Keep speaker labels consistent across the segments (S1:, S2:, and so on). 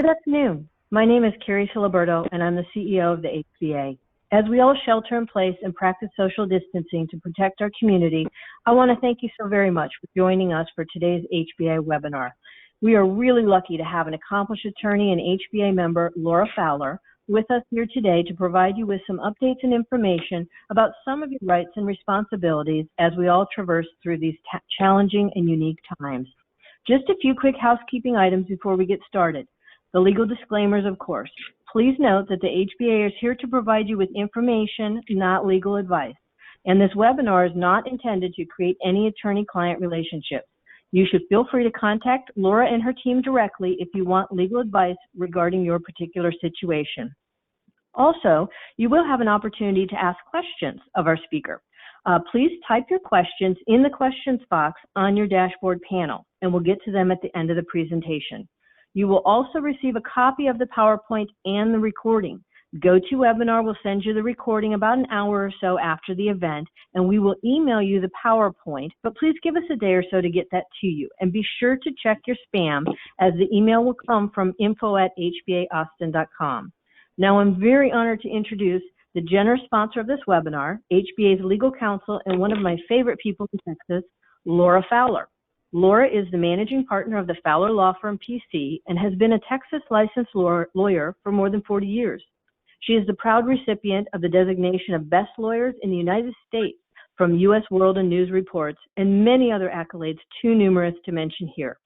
S1: Good afternoon. My name is Carrie Filiberto, and I'm the CEO of the HBA. As we all shelter in place and practice social distancing to protect our community, I want to thank you so very much for joining us for today's HBA webinar. We are really lucky to have an accomplished attorney and HBA member, Laura Fowler, with us here today to provide you with some updates and information about some of your rights and responsibilities as we all traverse through these challenging and unique times. Just a few quick housekeeping items before we get started. The legal disclaimers, of course. Please note that the HBA is here to provide you with information, not legal advice. And this webinar is not intended to create any attorney-client relationship. You should feel free to contact Laura and her team directly if you want legal advice regarding your particular situation. Also, you will have an opportunity to ask questions of our speaker. Please type your questions in the questions box on your dashboard panel, and we'll get to them at the end of the presentation. You will also receive a copy of the PowerPoint and the recording. GoToWebinar will send you the recording about an hour or so after the event, and we will email you the PowerPoint, but please give us a day or so to get that to you. And be sure to check your spam, as the email will come from info@hbaaustin.com. Now, I'm very honored to introduce the generous sponsor of this webinar, HBA's legal counsel and one of my favorite people in Texas, Laura Fowler. Laura is the managing partner of the Fowler Law Firm, PC, and has been a Texas licensed lawyer for more than 40 years. She is the proud recipient of the designation of Best Lawyers in the United States from U.S. World and News Reports, and many other accolades too numerous to mention here.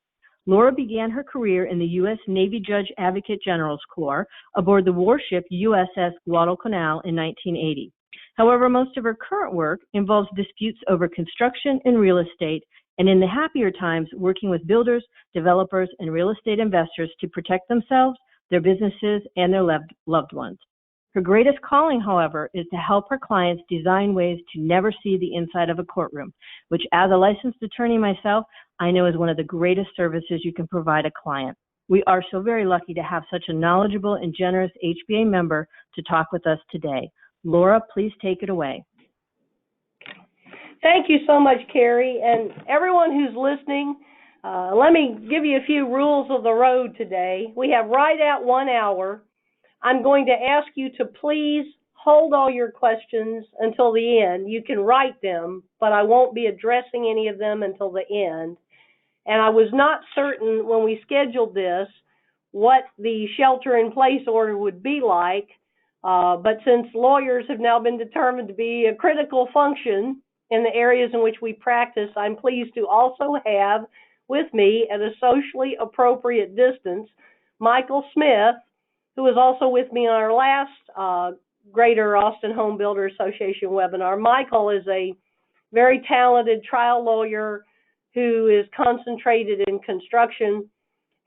S1: Laura began her career in the U.S. Navy Judge Advocate General's Corps aboard the warship USS Guadalcanal in 1980. However, most of her current work involves disputes over construction and real estate, and in the happier times, working with builders, developers, and real estate investors to protect themselves, their businesses, and their loved ones. Her greatest calling, however, is to help her clients design ways to never see the inside of a courtroom, which, as a licensed attorney myself, I know is one of the greatest services you can provide a client. We are so very lucky to have such a knowledgeable and generous HBA member to talk with us today. Laura, please take it away.
S2: Thank you so much, Carrie, and everyone who's listening. Let me give you a few rules of the road today. We have right at 1 hour. I'm going to ask you to please hold all your questions until the end. You can write them, but I won't be addressing any of them until the end. And I was not certain when we scheduled this what the shelter-in-place order would be like, but since lawyers have now been determined to be a critical function in the areas in which we practice, I'm pleased to also have with me at a socially appropriate distance Michael Smith, who was also with me on our last Greater Austin Home Builder Association webinar. Michael is a very talented trial lawyer who is concentrated in construction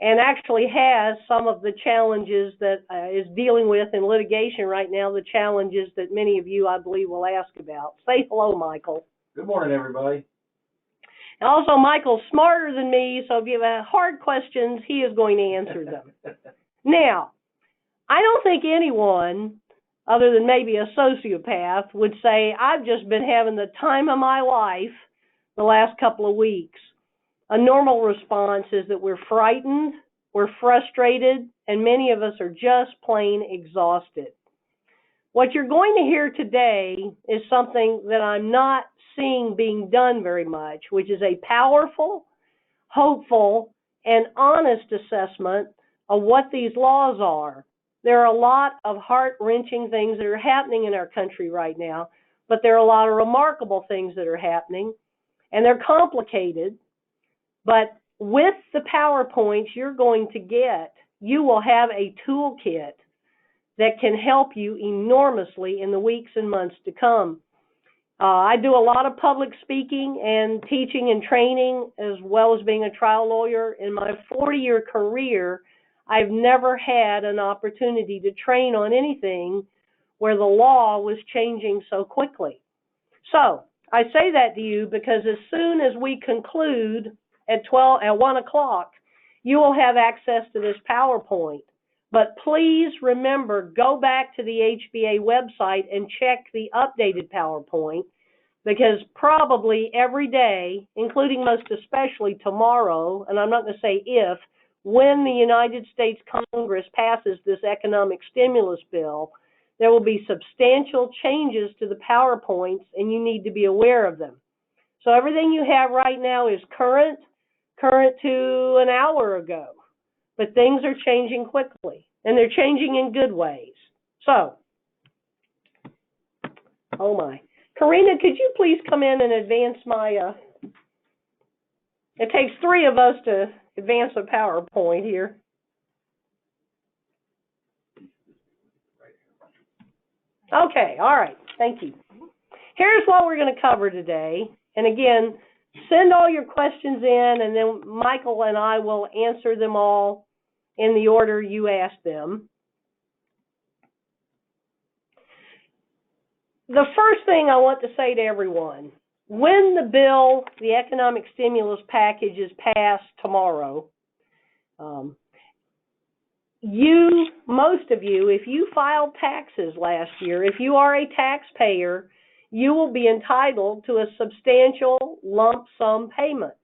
S2: and actually has some of the challenges that is dealing with in litigation right now, the challenges that many of you, I believe, will ask about. Say hello, Michael.
S3: Good morning, everybody.
S2: And also, Michael's smarter than me, so if you have hard questions, he is going to answer them. Now, I don't think anyone, other than maybe a sociopath, would say, I've just been having the time of my life the last couple of weeks. A normal response is that we're frightened, we're frustrated, and many of us are just plain exhausted. What you're going to hear today is something that I'm not seeing being done very much, which is a powerful, hopeful, and honest assessment of what these laws are. There are a lot of heart-wrenching things that are happening in our country right now, but there are a lot of remarkable things that are happening, and they're complicated. But with the PowerPoints you're going to get, you will have a toolkit that can help you enormously in the weeks and months to come. I do a lot of public speaking and teaching and training, as well as being a trial lawyer. In my 40-year career, I've never had an opportunity to train on anything where the law was changing so quickly. So I say that to you because as soon as we conclude at 1 o'clock, you will have access to this PowerPoint. But please remember, go back to the HBA website and check the updated PowerPoint, because probably every day, including most especially tomorrow, and I'm not going to say if, when the United States Congress passes this economic stimulus bill, there will be substantial changes to the PowerPoints, and you need to be aware of them. So everything you have right now is current to an hour ago, but things are changing quickly, and they're changing in good ways. So, oh my. Karina, could you please come in and advance my, it takes 3 of us to advance a PowerPoint here. Okay, all right, thank you. Here's what we're going to cover today. And again, send all your questions in, and then Michael and I will answer them all in the order you asked them. The first thing I want to say to everyone, when the bill, the economic stimulus package, is passed tomorrow, most of you, if you filed taxes last year, if you are a taxpayer, you will be entitled to a substantial lump sum payment.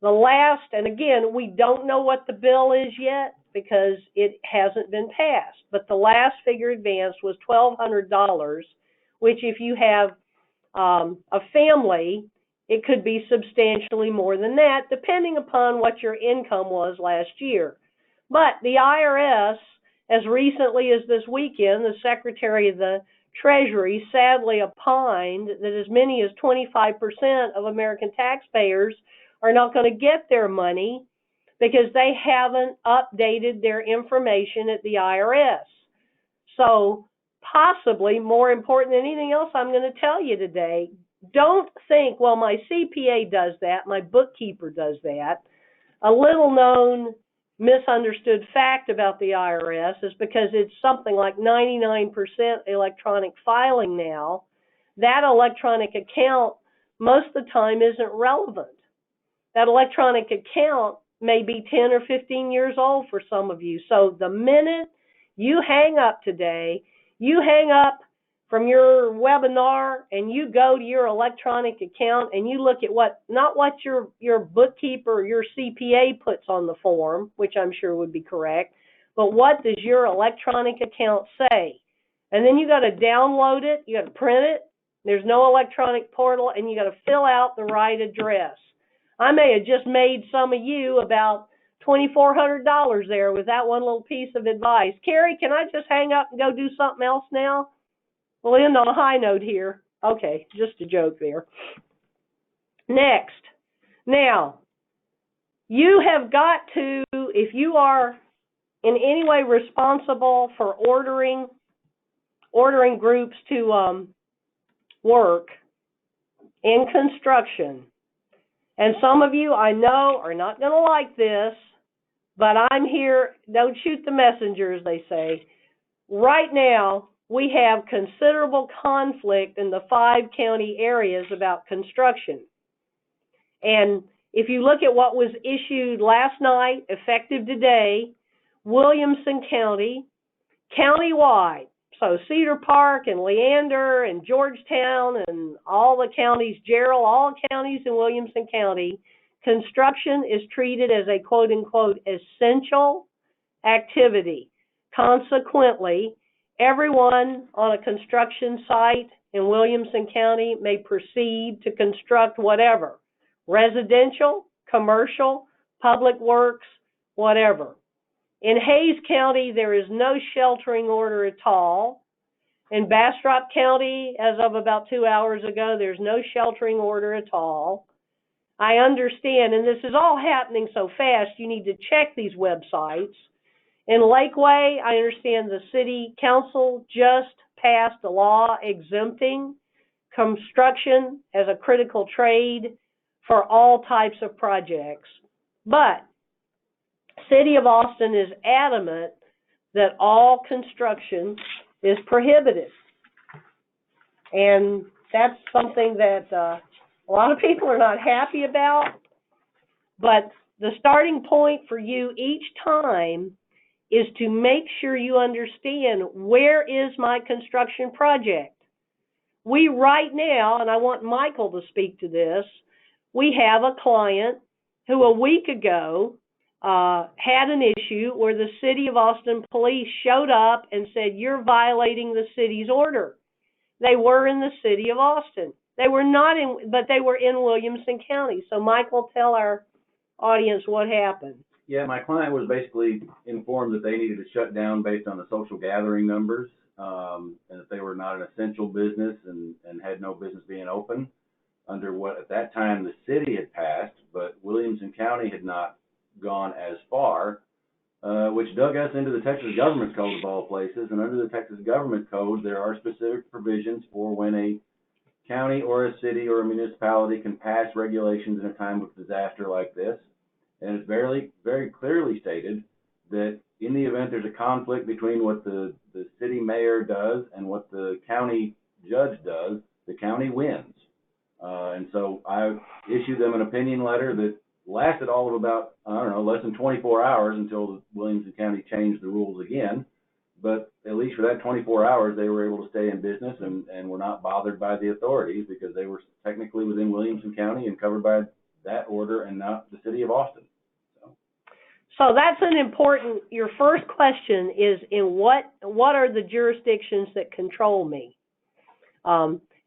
S2: The last, and again, we don't know what the bill is yet because it hasn't been passed, but the last figure advanced was $1,200, which if you have a family, it could be substantially more than that, depending upon what your income was last year. But the IRS, as recently as this weekend, the Secretary of the Treasury sadly opined that as many as 25% of American taxpayers are not going to get their money because they haven't updated their information at the IRS. So possibly more important than anything else I'm going to tell you today, don't think, well, my CPA does that, my bookkeeper does that. A little known misunderstood fact about the IRS is because it's something like 99% electronic filing now, that electronic account most of the time isn't relevant. That electronic account may be 10 or 15 years old for some of you. So the minute you hang up today, you hang up from your webinar and you go to your electronic account and you look at not what your bookkeeper or your CPA puts on the form, which I'm sure would be correct, but what does your electronic account say? And then you got to download it, you got to print it, there's no electronic portal, and you got to fill out the right address. I may have just made some of you about $2,400 there with that one little piece of advice. Carrie, can I just hang up and go do something else now? We'll end on a high note here. Okay, just a joke there. Next. Now, you have got to, if you are in any way responsible for ordering groups to work in construction, and some of you I know are not going to like this, but I'm here, don't shoot the messenger, as they say. Right now, we have considerable conflict in the 5 county areas about construction. And if you look at what was issued last night, effective today, Williamson County, countywide, so Cedar Park and Leander and Georgetown and all the counties, Gerald, all counties in Williamson County, construction is treated as a quote-unquote essential activity. Consequently, everyone on a construction site in Williamson County may proceed to construct whatever, residential, commercial, public works, whatever. In Hayes County, there is no sheltering order at all. In Bastrop County, as of about 2 hours ago, there's no sheltering order at all. I understand, and this is all happening so fast, you need to check these websites. In Lakeway, I understand the city council just passed a law exempting construction as a critical trade for all types of projects. But City of Austin is adamant that all construction is prohibited. And that's something that a lot of people are not happy about. But the starting point for you each time is to make sure you understand, where is my construction project? We right now, and I want Michael to speak to this, we have a client who a week ago had an issue where the City of Austin police showed up and said, "You're violating the city's order." They were in the City of Austin. They were not in, but they were in Williamson County. So, Michael, tell our audience what happened.
S3: Yeah, my client was basically informed that they needed to shut down based on the social gathering numbers, and that they were not an essential business and had no business being open under what at that time the city had passed, but Williamson County had not gone as far, which dug us into the Texas Government Code of all places. And under the Texas Government Code, there are specific provisions for when a county or a city or a municipality can pass regulations in a time of disaster like this. And it's very, very clearly stated that in the event there's a conflict between what the city mayor does and what the county judge does, the county wins. And so I issued them an opinion letter that lasted all of about, less than 24 hours until Williamson County changed the rules again. But at least for that 24 hours, they were able to stay in business and were not bothered by the authorities because they were technically within Williamson County and covered by that order and not the City of Austin.
S2: So that's an important, your first question is in what are the jurisdictions that control me?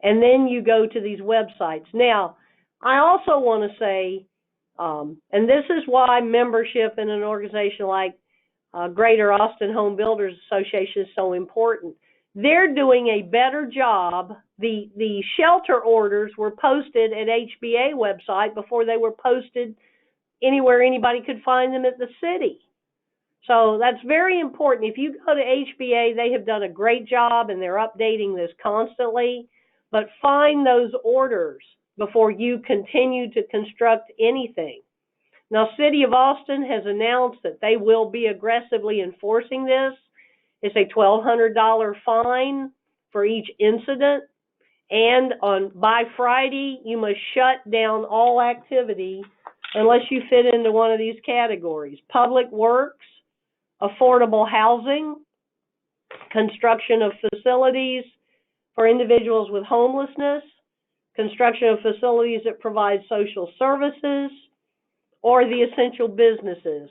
S2: And then you go to these websites. Now, I also want to say, and this is why membership in an organization like Greater Austin Home Builders Association is so important. They're doing a better job. The shelter orders were posted at HBA website before they were posted anywhere anybody could find them at the city. So that's very important. If you go to HBA, they have done a great job and they're updating this constantly. But find those orders before you continue to construct anything. Now, City of Austin has announced that they will be aggressively enforcing this. It's a $1,200 fine for each incident. And by Friday, you must shut down all activity unless you fit into one of these categories: public works, affordable housing, construction of facilities for individuals with homelessness, construction of facilities that provide social services, or the essential businesses,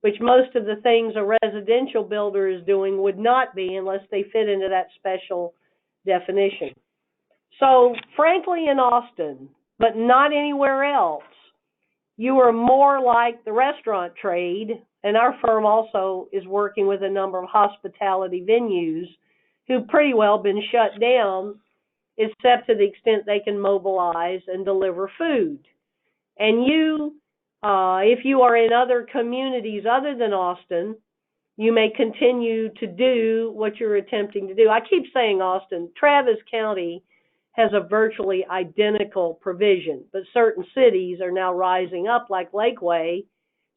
S2: which most of the things a residential builder is doing would not be unless they fit into that special definition. So, frankly, in Austin, but not anywhere else, you are more like the restaurant trade, and our firm also is working with a number of hospitality venues who've pretty well been shut down, except to the extent they can mobilize and deliver food. And you, if you are in other communities other than Austin, you may continue to do what you're attempting to do. I keep saying Austin. Travis County has a virtually identical provision, but certain cities are now rising up, like Lakeway,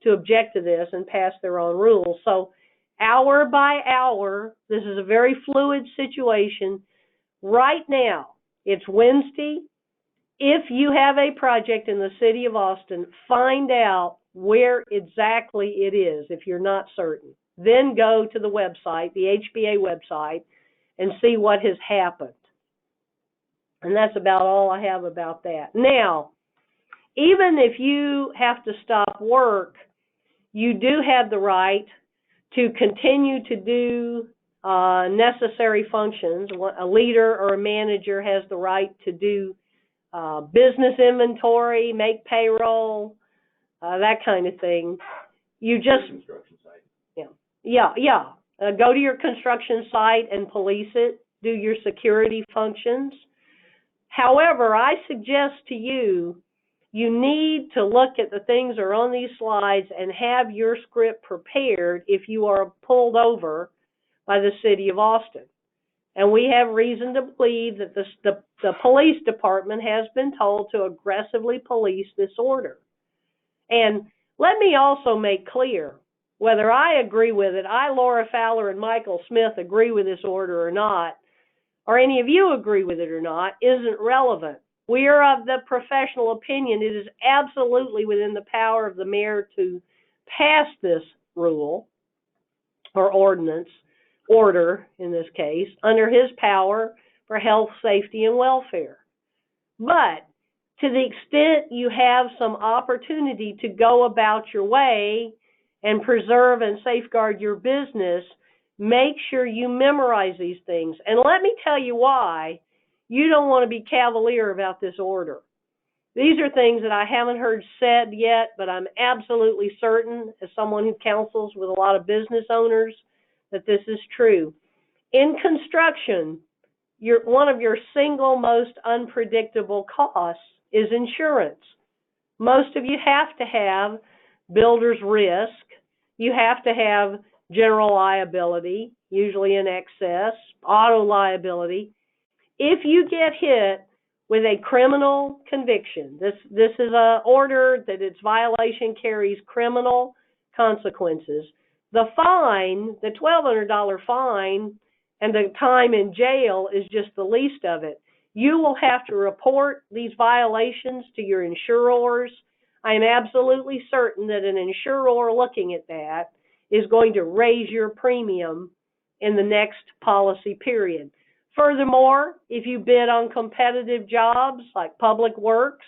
S2: to object to this and pass their own rules. So hour by hour, this is a very fluid situation. Right now, it's Wednesday. If you have a project in the City of Austin, find out where exactly it is if you're not certain. Then go to the website, the HBA website, and see what has happened. And that's about all I have about that. Now, even if you have to stop work, you do have the right to continue to do necessary functions. A leader or a manager has the right to do business inventory, make payroll, that kind of thing. You just
S3: Construction site.
S2: Yeah. Go to your construction site and police it. Do your security functions. However, I suggest to you, you need to look at the things that are on these slides and have your script prepared if you are pulled over by the City of Austin. And we have reason to believe that the police department has been told to aggressively police this order. And let me also make clear, whether I agree with it, Laura Fowler, and Michael Smith agree with this order or not, or any of you agree with it or not, isn't relevant. We are of the professional opinion it is absolutely within the power of the mayor to pass this rule or ordinance, order in this case, under his power for health, safety, and welfare. But to the extent you have some opportunity to go about your way and preserve and safeguard your business, make sure you memorize these things. And let me tell you why you don't want to be cavalier about this order. These are things that I haven't heard said yet, but I'm absolutely certain, as someone who counsels with a lot of business owners, that this is true. In construction, one of your single most unpredictable costs is insurance. Most of you have to have builder's risk. You have to have general liability, usually in excess, auto liability. If you get hit with a criminal conviction, this is an order that its violation carries criminal consequences. The fine, the $1,200 fine, and the time in jail is just the least of it. You will have to report these violations to your insurers. I am absolutely certain that an insurer looking at that is going to raise your premium in the next policy period. Furthermore, if you bid on competitive jobs like public works,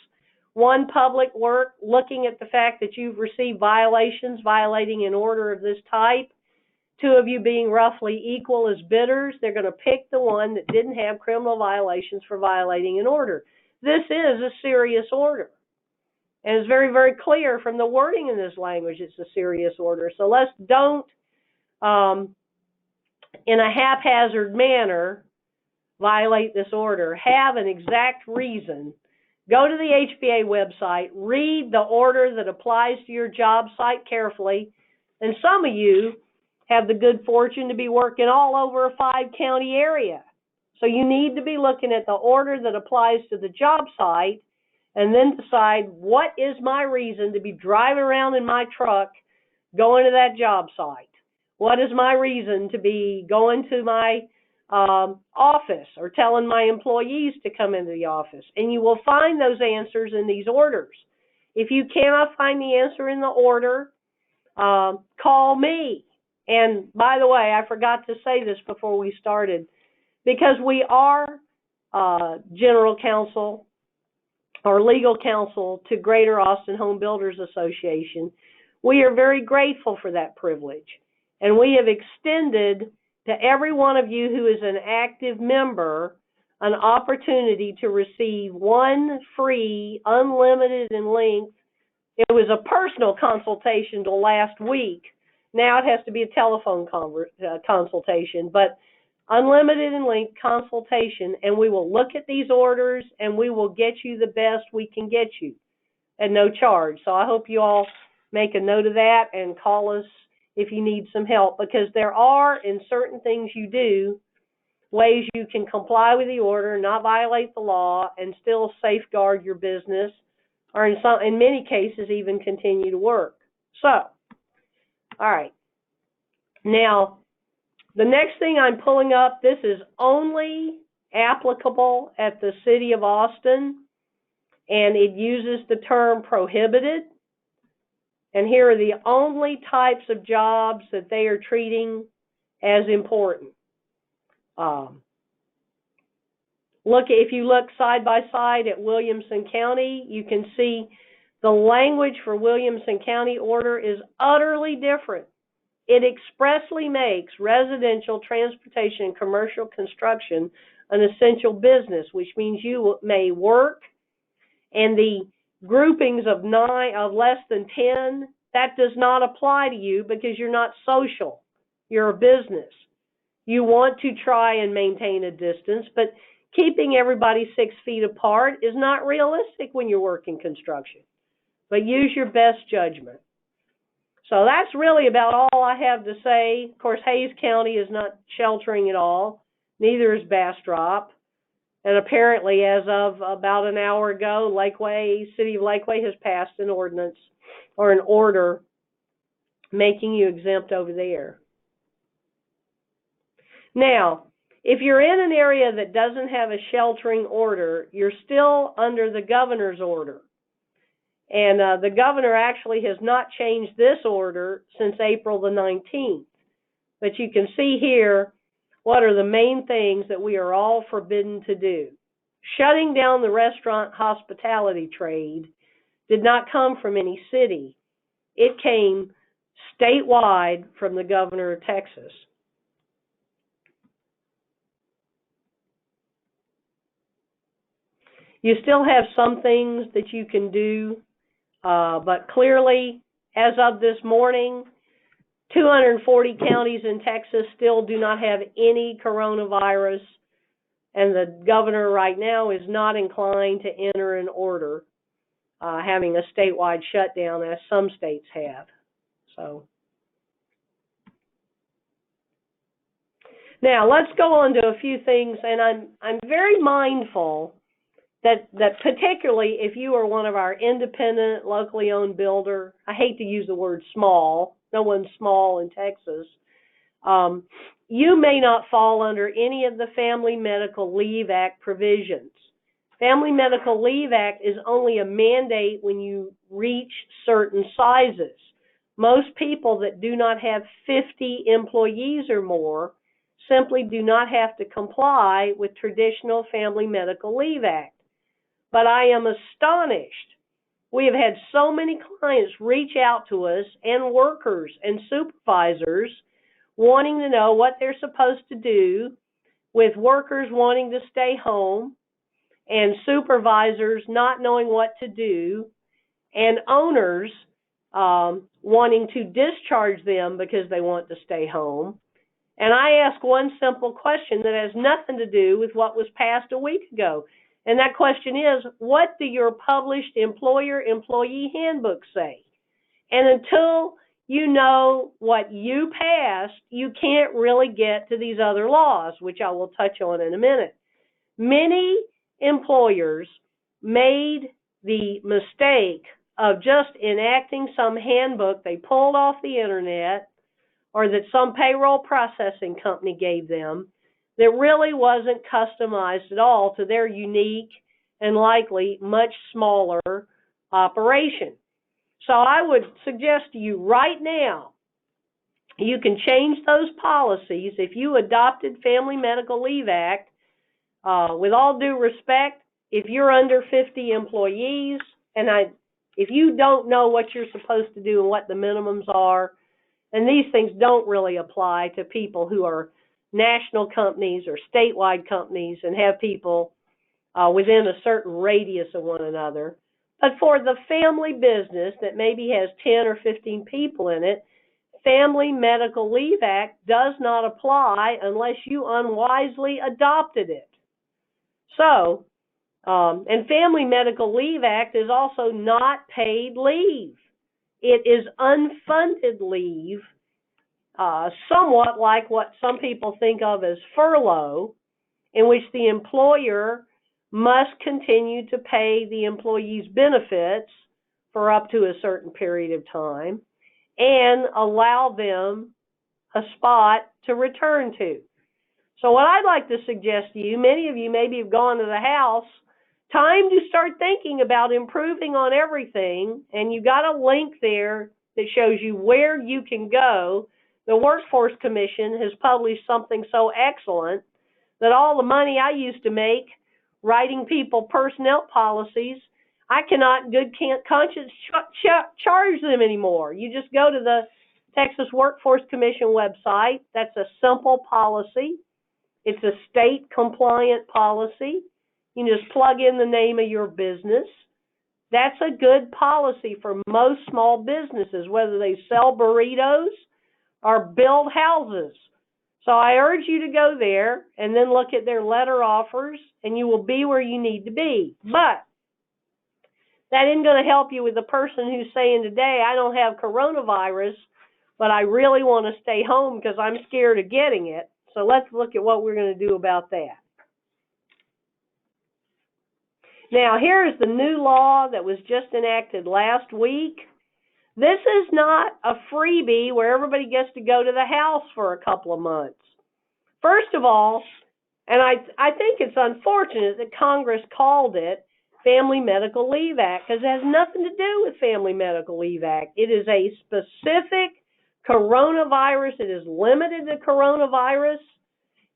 S2: one public work looking at the fact that you've received violations violating an order of this type, two of you being roughly equal as bidders, they're going to pick the one that didn't have criminal violations for violating an order. This is a serious order. And it's very, very clear from the wording in this language it's a serious order. So let's don't, in a haphazard manner, violate this order. Have an exact reason. Go to the HPA website, read the order that applies to your job site carefully. And some of you have the good fortune to be working all over a 5-county area. So you need to be looking at the order that applies to the job site and then decide, what is my reason to be driving around in my truck going to that job site? What is my reason to be going to my office or telling my employees to come into the office? And you will find those answers in these orders. If you cannot find the answer in the order, call me. And by the way, I forgot to say this before we started, because we are general counsel or legal counsel to Greater Austin Home Builders Association, we are very grateful for that privilege. And we have extended to every one of you who is an active member an opportunity to receive one free, unlimited in length. It was a personal consultation till last week. Now it has to be a telephone consultation, but unlimited in length consultation, and we will look at these orders and we will get you the best we can get you at no charge. So I hope you all make a note of that and call us if you need some help, because there are, in certain things you do, ways you can comply with the order, not violate the law, and still safeguard your business, or in many cases even continue to work. So, all right. Now, the next thing I'm pulling up, this is only applicable at the City of Austin, and it uses the term prohibited. And here are the only types of jobs that they are treating as important. If you look side by side at Williamson County, you can see the language for Williamson County order is utterly different. It expressly makes residential, transportation, and commercial construction an essential business, which means you may work, and the groupings of less than 10, that does not apply to you because you're not social. You're a business. You want to try and maintain a distance, but keeping everybody 6 feet apart is not realistic when you're working construction. But use your best judgment. So that's really about all I have to say. Of course, Hayes County is not sheltering at all. Neither is Bastrop. And apparently, as of about an hour ago, City of Lakeway has passed an ordinance or an order making you exempt over there. Now, if you're in an area that doesn't have a sheltering order, you're still under the governor's order. And the governor actually has not changed this order since April the 19th. But you can see here what are the main things that we are all forbidden to do. Shutting down the restaurant hospitality trade did not come from any city. It came statewide from the governor of Texas. You still have some things that you can do, but clearly, as of this morning, 240 counties in Texas still do not have any coronavirus, and the governor right now is not inclined to enter an order having a statewide shutdown, as some states have. So now let's go on to a few things, and I'm very mindful that particularly if you are one of our independent, locally owned builder, I hate to use the word small, no one's small in Texas, you may not fall under any of the Family Medical Leave Act provisions. Family Medical Leave Act is only a mandate when you reach certain sizes. Most people that do not have 50 employees or more simply do not have to comply with traditional Family Medical Leave Act. But I am astonished. We have had so many clients reach out to us, and workers and supervisors wanting to know what they're supposed to do, with workers wanting to stay home and supervisors not knowing what to do, and owners wanting to discharge them because they want to stay home. And I ask one simple question that has nothing to do with what was passed a week ago. And that question is, what do your published employer-employee handbooks say? And until you know what you passed, you can't really get to these other laws, which I will touch on in a minute. Many employers made the mistake of just enacting some handbook they pulled off the internet or that some payroll processing company gave them that really wasn't customized at all to their unique and likely much smaller operation. So I would suggest to you right now, you can change those policies. If you adopted Family Medical Leave Act, with all due respect, if you're under 50 employees, and if you don't know what you're supposed to do and what the minimums are, and these things don't really apply to people who are national companies or statewide companies and have people within a certain radius of one another. But for the family business that maybe has 10 or 15 people in it, Family Medical Leave Act does not apply unless you unwisely adopted it. So, and Family Medical Leave Act is also not paid leave. It is unfunded leave, somewhat like what some people think of as furlough, in which the employer must continue to pay the employee's benefits for up to a certain period of time and allow them a spot to return to. So what I'd like to suggest to you, many of you maybe have gone to the House, time to start thinking about improving on everything, and you got a link there that shows you where you can go. The Workforce Commission has published something so excellent that all the money I used to make writing people personnel policies, I cannot in good conscience charge them anymore. You just go to the Texas Workforce Commission website. That's a simple policy. It's a state compliant policy. You just plug in the name of your business. That's a good policy for most small businesses, whether they sell burritos or build houses. So I urge you to go there and then look at their letter offers, and you will be where you need to be. But that isn't going to help you with the person who's saying today, I don't have coronavirus, but I really want to stay home because I'm scared of getting it. So let's look at what we're going to do about that. Now, here's the new law that was just enacted last week. This is not a freebie where everybody gets to go to the House for a couple of months. First of all, and I think it's unfortunate that Congress called it Family Medical Leave Act, because it has nothing to do with Family Medical Leave Act. It is a specific coronavirus. It is limited to coronavirus.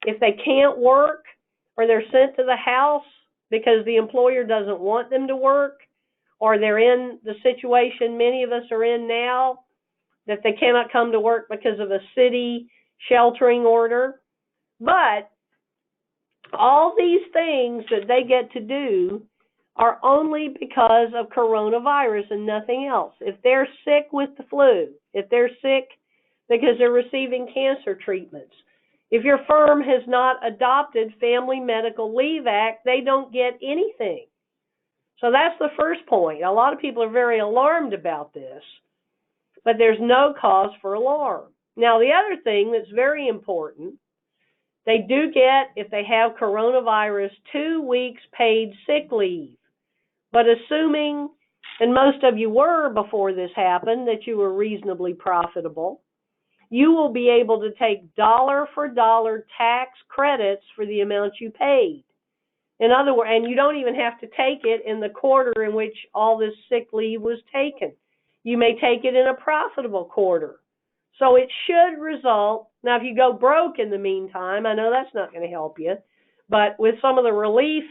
S2: If they can't work or they're sent to the house because the employer doesn't want them to work, or they're in the situation many of us are in now, that they cannot come to work because of a city sheltering order. But all these things that they get to do are only because of coronavirus and nothing else. If they're sick with the flu, if they're sick because they're receiving cancer treatments, if your firm has not adopted Family Medical Leave Act, they don't get anything. So that's the first point. A lot of people are very alarmed about this, but there's no cause for alarm. Now, the other thing that's very important, they do get, if they have coronavirus, 2 weeks paid sick leave. But assuming, and most of you were before this happened, that you were reasonably profitable, you will be able to take dollar for dollar tax credits for the amount you paid. In other words, and you don't even have to take it in the quarter in which all this sick leave was taken. You may take it in a profitable quarter. So it should result, now if you go broke in the meantime, I know that's not going to help you, but with some of the relief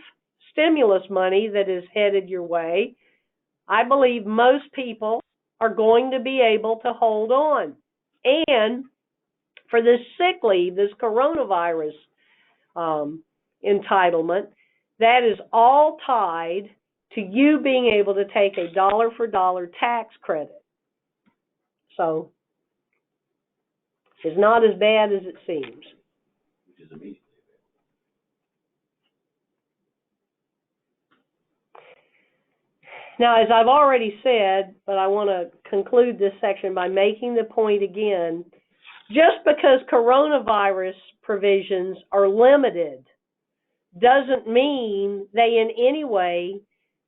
S2: stimulus money that is headed your way, I believe most people are going to be able to hold on. And for this sick leave, this coronavirus entitlement, that is all tied to you being able to take a dollar for dollar tax credit. So it's not as bad as it seems.
S3: Which is immediately
S2: Now, as I've already said, but I want to conclude this section by making the point again, just because coronavirus provisions are limited doesn't mean they in any way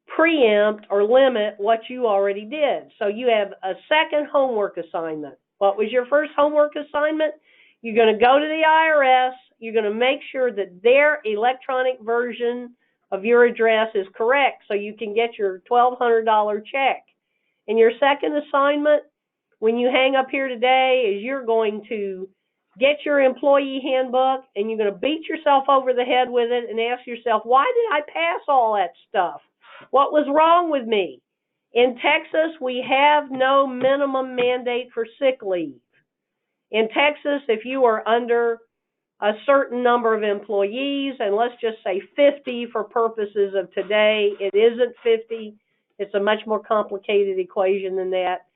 S2: preempt or limit what you already did. So you have a second homework assignment. What was your first homework assignment? You're going to go to the IRS. You're going to make sure that their electronic version of your address is correct so you can get your $1,200 check. And your second assignment, when you hang up here today, is you're going to get your employee handbook and you're going to beat yourself over the head with it and ask yourself, why did I pass all that stuff? What was wrong with me? In Texas, we have no minimum mandate for sick leave. In Texas, if you are under a certain number of employees, and let's just say 50 for purposes of today, it isn't 50. It's a much more complicated equation than that.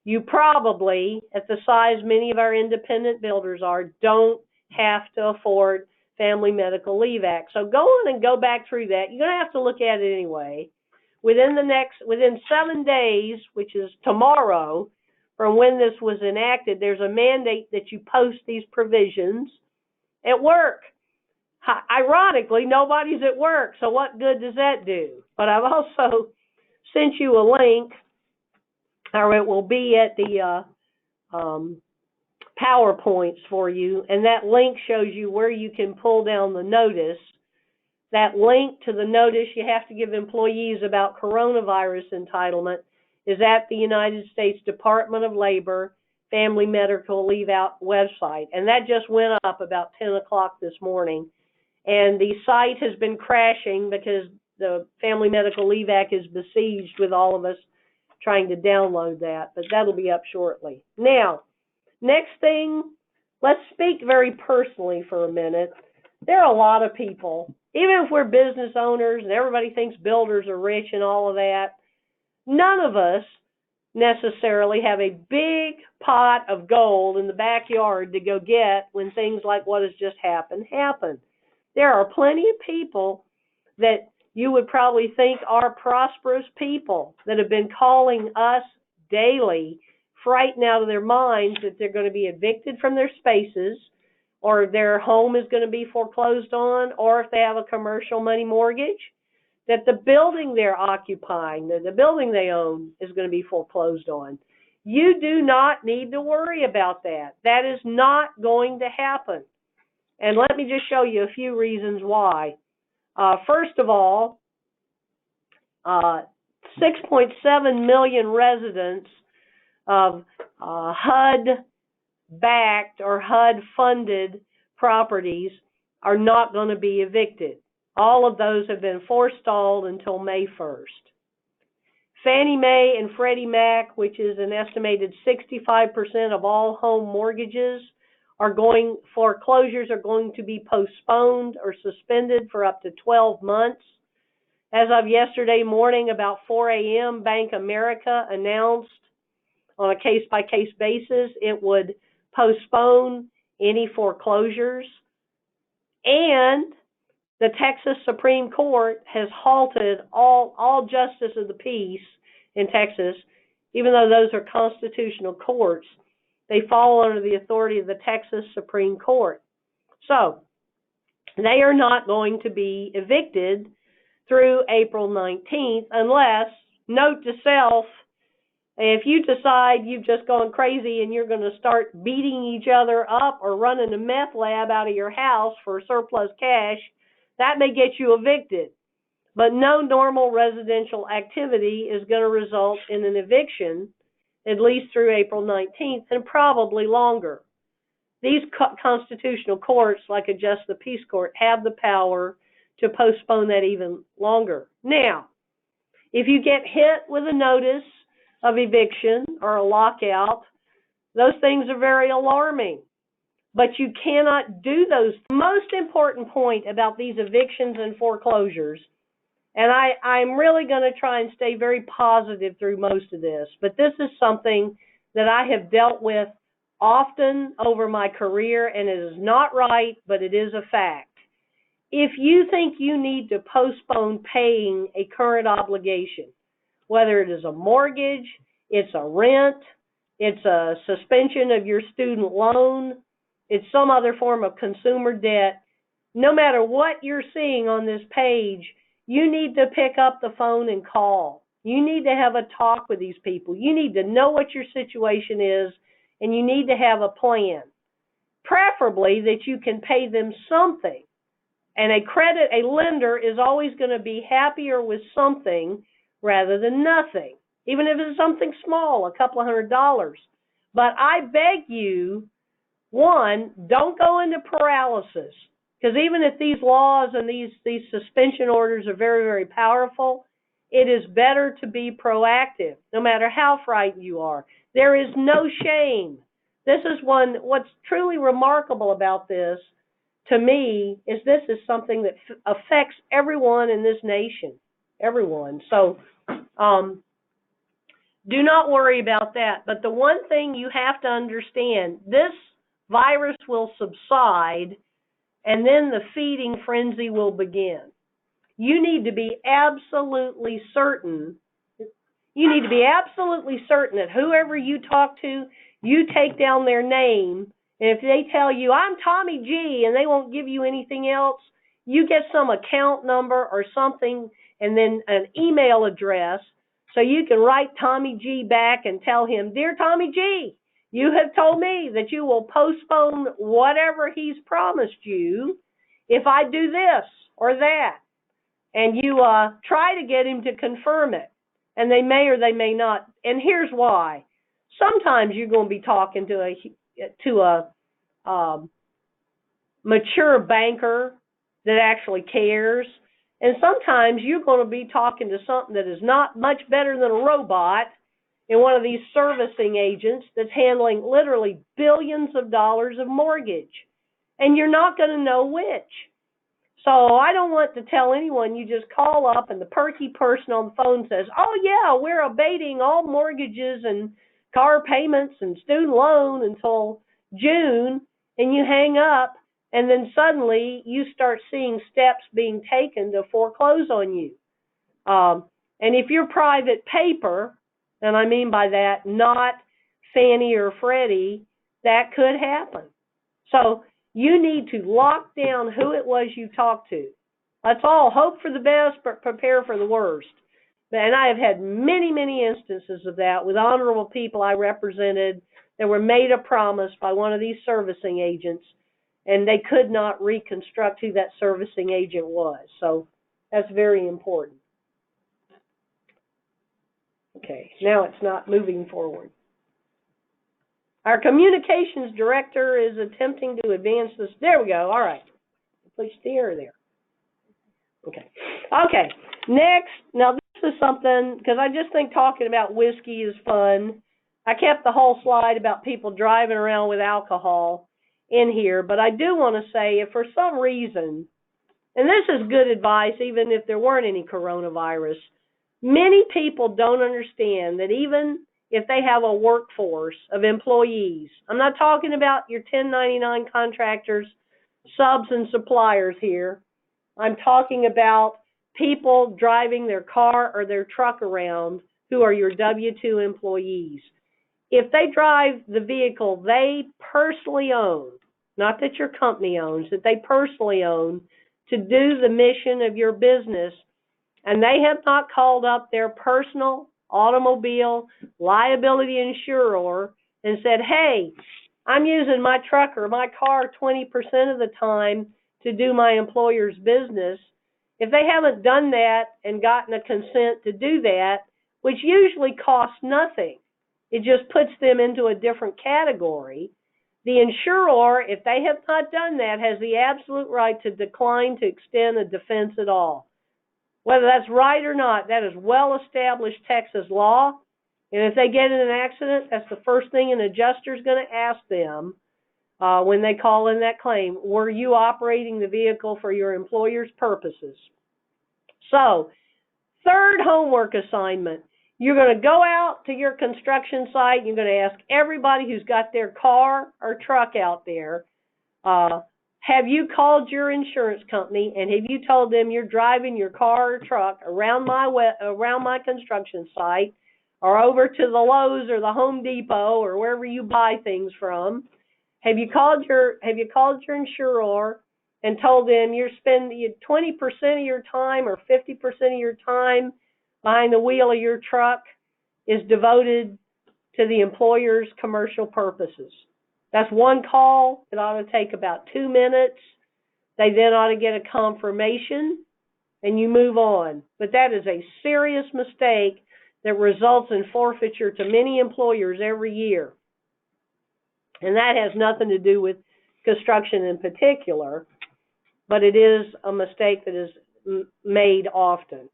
S2: You probably, at the size many of our independent builders are, don't have to afford Family Medical Leave Act. So go on and go back through that. You're going to have to look at it anyway. Within 7 days, which is tomorrow, from when this was enacted, there's a mandate that you post these provisions at work. Ironically, nobody's at work, so what good does that do? But I've also sent you a link, or it will be at the PowerPoints for you, and that link shows you where you can pull down the notice. That link to the notice you have to give employees about coronavirus entitlement is at the United States Department of Labor Family Medical Leave Out website. And that just went up about 10 o'clock this morning. And the site has been crashing because the Family Medical Leave Act is besieged with all of us trying to download that. But that'll be up shortly. Now, next thing, let's speak very personally for a minute. There are a lot of people, even if we're business owners and everybody thinks builders are rich and all of that, none of us necessarily have a big pot of gold in the backyard to go get when things like what has just happened happen. There are plenty of people that you would probably think are prosperous people that have been calling us daily, frightened out of their minds that they're going to be evicted from their spaces, or their home is going to be foreclosed on, or if they have a commercial money mortgage, that the building they're occupying, the building they own, is going to be foreclosed on. You do not need to worry about that. That is not going to happen. And let me just show you a few reasons why. First of all, 6.7 million residents of HUD-backed or HUD-funded properties are not going to be evicted. All of those have been forestalled until May 1st. Fannie Mae and Freddie Mac, which is an estimated 65% of all home mortgages, foreclosures are going to be postponed or suspended for up to 12 months. As of yesterday morning, about 4 a.m., Bank America announced on a case-by-case basis it would postpone any foreclosures. And the Texas Supreme Court has halted all justice of the peace in Texas, even though those are constitutional courts. They fall under the authority of the Texas Supreme Court. So they are not going to be evicted through April 19th unless, note to self, if you decide you've just gone crazy and you're going to start beating each other up or running a meth lab out of your house for surplus cash, that may get you evicted. But no normal residential activity is going to result in an eviction, at least through April 19th, and probably longer. These constitutional courts, like a Just the Peace Court, have the power to postpone that even longer. Now, if you get hit with a notice of eviction or a lockout, those things are very alarming. But you cannot do those. The most important point about these evictions and foreclosures, and I'm really going to try and stay very positive through most of this, but this is something that I have dealt with often over my career, and it is not right, but it is a fact. If you think you need to postpone paying a current obligation, whether it is a mortgage, it's a rent, it's a suspension of your student loan, it's some other form of consumer debt, no matter what you're seeing on this page, you need to pick up the phone and call. You need to have a talk with these people. You need to know what your situation is, and you need to have a plan. Preferably that you can pay them something. And a lender is always going to be happier with something rather than nothing, even if it's something small, a couple of $100. But I beg you, one, don't go into paralysis, because even if these laws and these suspension orders are very, very powerful, it is better to be proactive, no matter how frightened you are. There is no shame. What's truly remarkable about this, to me, is this is something that affects everyone in this nation, everyone. So do not worry about that. But the one thing you have to understand, this virus will subside, and then the feeding frenzy will begin. You need to be absolutely certain. You need to be absolutely certain that whoever you talk to, you take down their name. And if they tell you, I'm Tommy G, and they won't give you anything else, you get some account number or something, and then an email address, so you can write Tommy G back and tell him, Dear Tommy G, you have told me that you will postpone whatever he's promised you if I do this or that. And you try to get him to confirm it. And they may or they may not. And here's why. Sometimes you're going to be talking to a mature banker that actually cares. And sometimes you're going to be talking to something that is not much better than a robot in one of these servicing agents that's handling literally billions of dollars of mortgage. And you're not going to know which. So I don't want to tell anyone you just call up and the perky person on the phone says, oh, yeah, we're abating all mortgages and car payments and student loan until June, and you hang up, and then suddenly you start seeing steps being taken to foreclose on you. And if you're private paper, and I mean by that not Fannie or Freddie, that could happen. So you need to lock down who it was you talked to. That's all. Hope for the best, but prepare for the worst. And I have had many, many instances of that with honorable people I represented that were made a promise by one of these servicing agents, and they could not reconstruct who that servicing agent was. So that's very important. Okay, now it's not moving forward. Our communications director is attempting to advance this. There we go. All right. Push the air there. Okay. Okay. Next. Now, this This is something, because I just think talking about whiskey is fun. I kept the whole slide about people driving around with alcohol in here, but I do want to say if for some reason, and this is good advice even if there weren't any coronavirus, many people don't understand that even if they have a workforce of employees, I'm not talking about your 1099 contractors, subs, and suppliers here. I'm talking about people driving their car or their truck around who are your W-2 employees. If they drive the vehicle they personally own, not that your company owns, that they personally own, to do the mission of your business, and they have not called up their personal automobile liability insurer and said, hey, I'm using my truck or my car 20% of the time to do my employer's business. If they haven't done that and gotten a consent to do that, which usually costs nothing, it just puts them into a different category. The insurer, if they have not done that, has the absolute right to decline to extend a defense at all. Whether that's right or not, that is well-established Texas law. And if they get in an accident, that's the first thing an adjuster is going to ask them when they call in that claim. Were you operating the vehicle for your employer's purposes? So, third homework assignment. You're going to go out to your construction site. You're going to ask everybody who's got their car or truck out there, have you called your insurance company and have you told them you're driving your car or truck around my construction site or over to the Lowe's or the Home Depot or wherever you buy things from? Have you called your insurer and told them you're spending 20% of your time or 50% of your time behind the wheel of your truck is devoted to the employer's commercial purposes? That's one call. It ought to take about 2 minutes. They then ought to get a confirmation, and you move on. But that is a serious mistake that results in forfeiture to many employers every year. And that has nothing to do with construction in particular, but it is a mistake that is made often.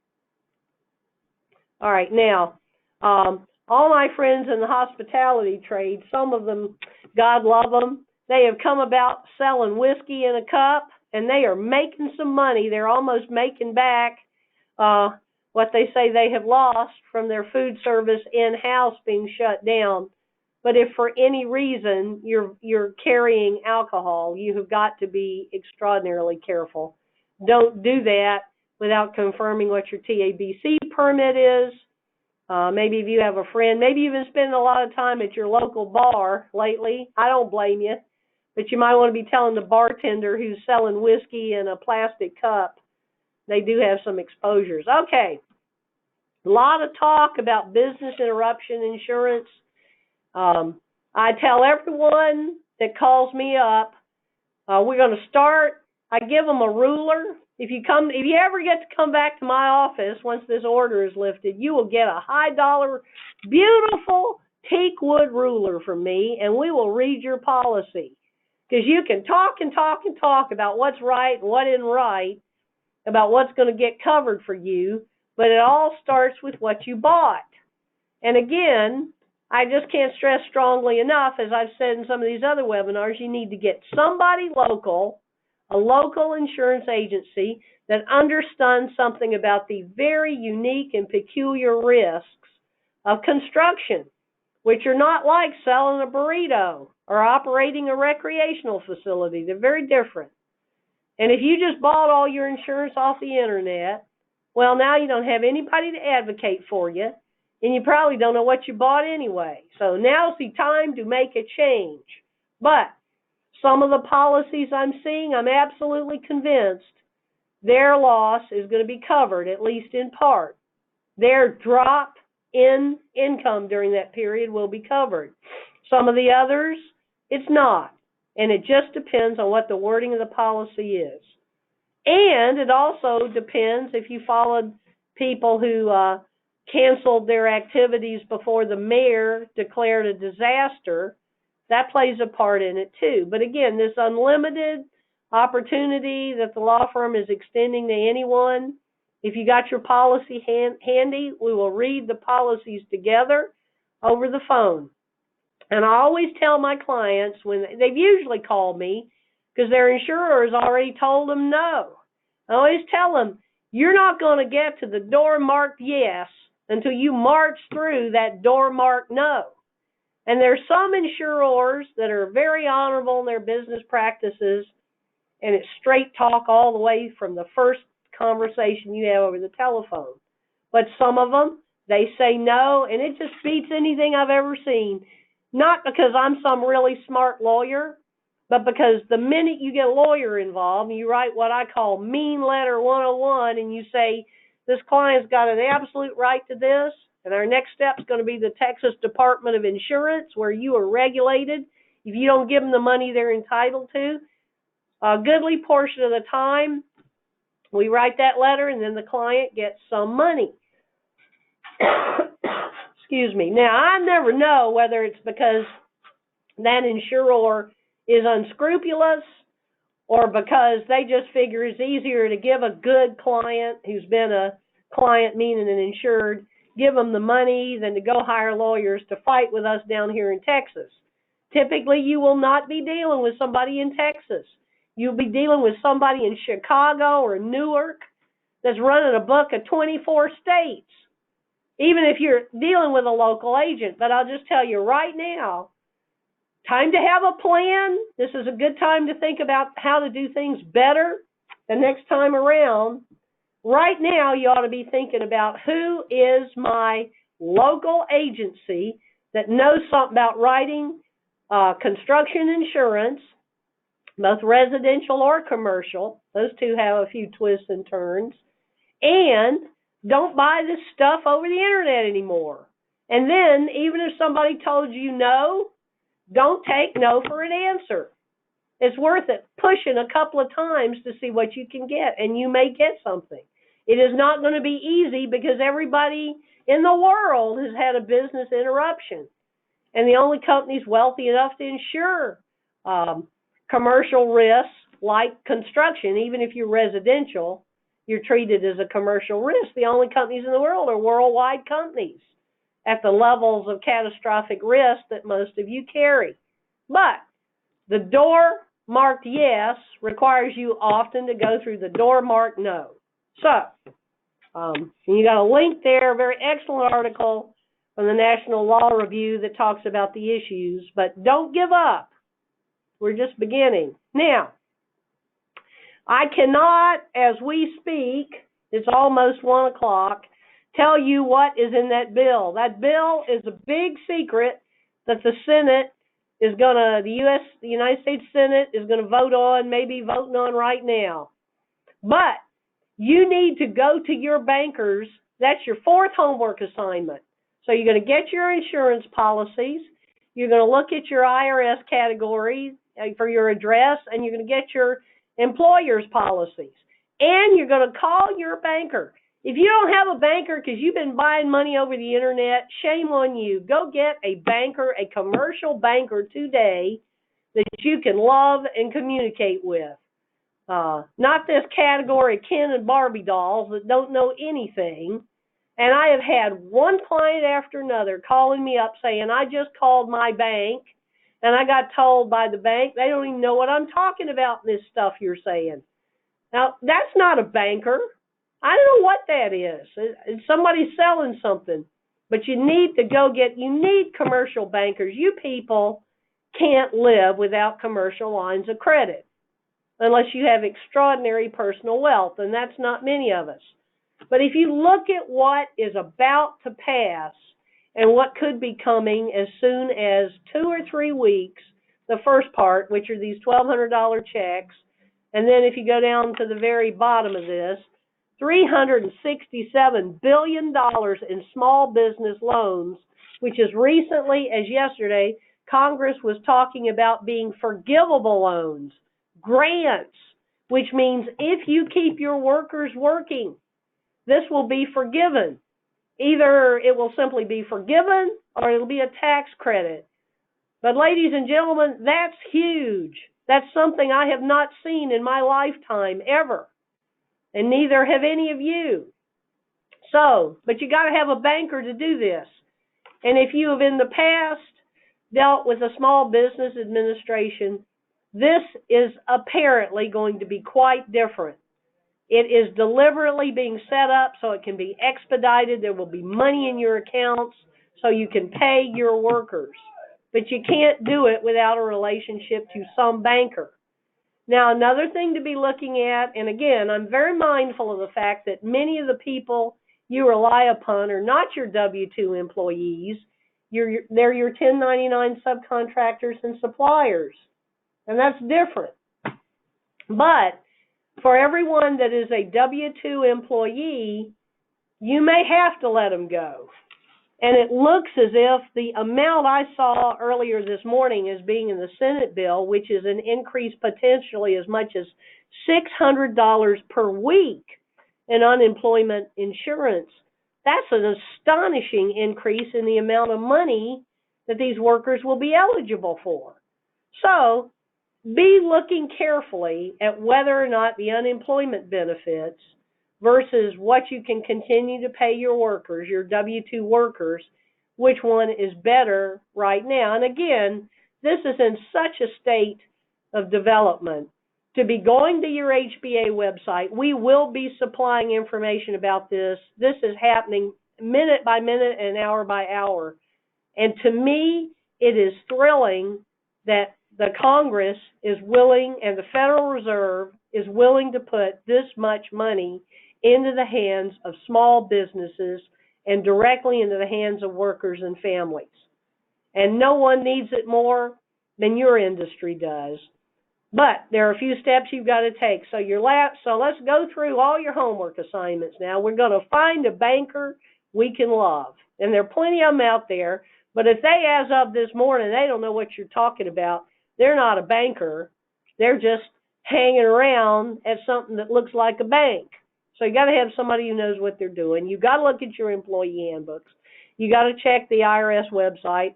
S2: All right, now, all my friends in the hospitality trade, some of them, God love them, they have come about selling whiskey in a cup, and they are making some money. They're almost making back what they say they have lost from their food service in-house being shut down. But if for any reason you're carrying alcohol, you have got to be extraordinarily careful. Don't do that without confirming what your TABC permit is. Maybe if you have a friend, maybe you've been spending a lot of time at your local bar lately. I don't blame you, but you might want to be telling the bartender who's selling whiskey in a plastic cup. They do have some exposures. Okay, a lot of talk about business interruption insurance. I tell everyone that calls me up, we're going to start. I give them a ruler. If you ever get to come back to my office once this order is lifted, you will get a high-dollar, beautiful teak wood ruler from me, and we will read your policy. Because you can talk and talk and talk about what's right and what isn't right, about what's going to get covered for you, but it all starts with what you bought. And again, I just can't stress strongly enough, as I've said in some of these other webinars, you need to get somebody local, a local insurance agency that understands something about the very unique and peculiar risks of construction, which are not like selling a burrito or operating a recreational facility. They're very different. And if you just bought all your insurance off the internet, well, now you don't have anybody to advocate for you, and you probably don't know what you bought anyway. So now's the time to make a change. But some of the policies I'm seeing, I'm absolutely convinced their loss is going to be covered, at least in part. Their drop in income during that period will be covered. Some of the others, it's not. And it just depends on what the wording of the policy is. And it also depends if you followed people who canceled their activities before the mayor declared a disaster. That plays a part in it too. But again, this unlimited opportunity that the law firm is extending to anyone, If you got your policy handy, we will read the policies together over the phone. And I always tell my clients, when they've usually called me because their insurer has already told them no. I always tell them, you're not going to get to the door marked yes until you march through that door marked no. And there's some insurers that are very honorable in their business practices, and it's straight talk all the way from the first conversation you have over the telephone. But some of them, they say no, and it just beats anything I've ever seen. Not because I'm some really smart lawyer, but because the minute you get a lawyer involved and you write what I call mean letter 101 and you say, this client's got an absolute right to this, and our next step is going to be the Texas Department of Insurance, where you are regulated if you don't give them the money they're entitled to. A goodly portion of the time, we write that letter, and then the client gets some money. Excuse me. Now, I never know whether it's because that insurer is unscrupulous or because they just figure it's easier to give a good client who's been a client, meaning an insured, give them the money than to go hire lawyers to fight with us down here in Texas. Typically, you will not be dealing with somebody in Texas. You'll be dealing with somebody in Chicago or Newark that's running a book of 24 states, even if you're dealing with a local agent. But I'll just tell you right now, time to have a plan. This is a good time to think about how to do things better the next time around. Right now, you ought to be thinking about who is my local agency that knows something about writing construction insurance, both residential or commercial. Those two have a few twists and turns. And don't buy this stuff over the internet anymore. And then, even if somebody told you no, don't take no for an answer. It's worth it pushing a couple of times to see what you can get, and you may get something. It is not going to be easy because everybody in the world has had a business interruption. And the only companies wealthy enough to insure commercial risks like construction, even if you're residential, you're treated as a commercial risk. The only companies in the world are worldwide companies at the levels of catastrophic risk that most of you carry. But the door marked yes requires you often to go through the door marked no. So, you got a link there, a very excellent article from the National Law Review that talks about the issues, but don't give up. We're just beginning. Now, I cannot, as we speak, it's almost 1 o'clock, tell you what is in that bill. That bill is a big secret that the Senate is the United States Senate is going to vote on, maybe voting on right now. But you need to go to your bankers. That's your fourth homework assignment. So you're going to get your insurance policies. You're going to look at your IRS category for your address, and you're going to get your employer's policies. And you're going to call your banker. If you don't have a banker because you've been buying money over the internet, shame on you. Go get a banker, a commercial banker today that you can love and communicate with. Not this category of Ken and Barbie dolls that don't know anything. And I have had one client after another calling me up saying, I just called my bank and I got told by the bank they don't even know what I'm talking about in this stuff you're saying. Now, that's not a banker. I don't know what that is. It's somebody selling something. But you need commercial bankers. You people can't live without commercial lines of credit unless you have extraordinary personal wealth, and that's not many of us. But if you look at what is about to pass and what could be coming as soon as 2 or 3 weeks, the first part, which are these $1,200 checks, and then if you go down to the very bottom of this, $367 billion in small business loans, which as recently as yesterday, Congress was talking about being forgivable loans, grants, which means if you keep your workers working, this will be forgiven. Either it will simply be forgiven or it'll be a tax credit. But ladies and gentlemen, that's huge. That's something I have not seen in my lifetime ever. and neither have any of you. So, but you got to have a banker to do this. And if you have in the past dealt with a small business administration, this is apparently going to be quite different. It is deliberately being set up so it can be expedited. There will be money in your accounts so you can pay your workers. But you can't do it without a relationship to some banker. Now, another thing to be looking at, and again, I'm very mindful of the fact that many of the people you rely upon are not your W-2 employees. They're your 1099 subcontractors and suppliers, and that's different. But for everyone that is a W-2 employee, you may have to let them go. And it looks as if the amount I saw earlier this morning as being in the Senate bill, which is an increase potentially as much as $600 per week in unemployment insurance, that's an astonishing increase in the amount of money that these workers will be eligible for. So be looking carefully at whether or not the unemployment benefits versus what you can continue to pay your workers, your W-2 workers, which one is better right now. And again, this is in such a state of development. To be going to your HBA website, we will be supplying information about this. This is happening minute by minute and hour by hour. And to me, it is thrilling that the Congress is willing and the Federal Reserve is willing to put this much money into the hands of small businesses and directly into the hands of workers and families. And no one needs it more than your industry does. But there are a few steps you've got to take. So let's go through all your homework assignments now. We're going to find a banker we can love. And there are plenty of them out there. But if they, as of this morning, they don't know what you're talking about, they're not a banker. They're just hanging around at something that looks like a bank. So you got to have somebody who knows what they're doing. You got to look at your employee handbooks. You got to check the IRS website.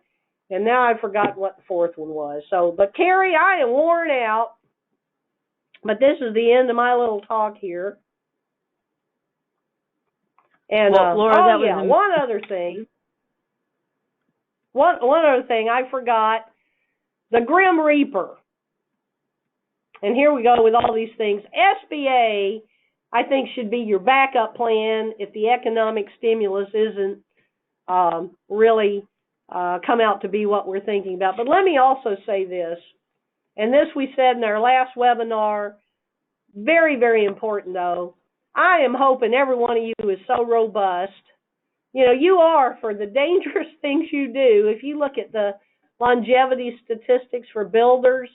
S2: And now I've forgotten what the fourth one was. But Carrie, I am worn out. But this is the end of my little talk here. And
S1: well, Laura,
S2: one other thing. One other thing I forgot. The Grim Reaper. And here we go with all these things. SBA, I think, should be your backup plan if the economic stimulus isn't really come out to be what we're thinking about. But let me also say this, and this we said in our last webinar, very, very important though. I am hoping every one of you is so robust. You know, you are for the dangerous things you do. If you look at the longevity statistics for builders,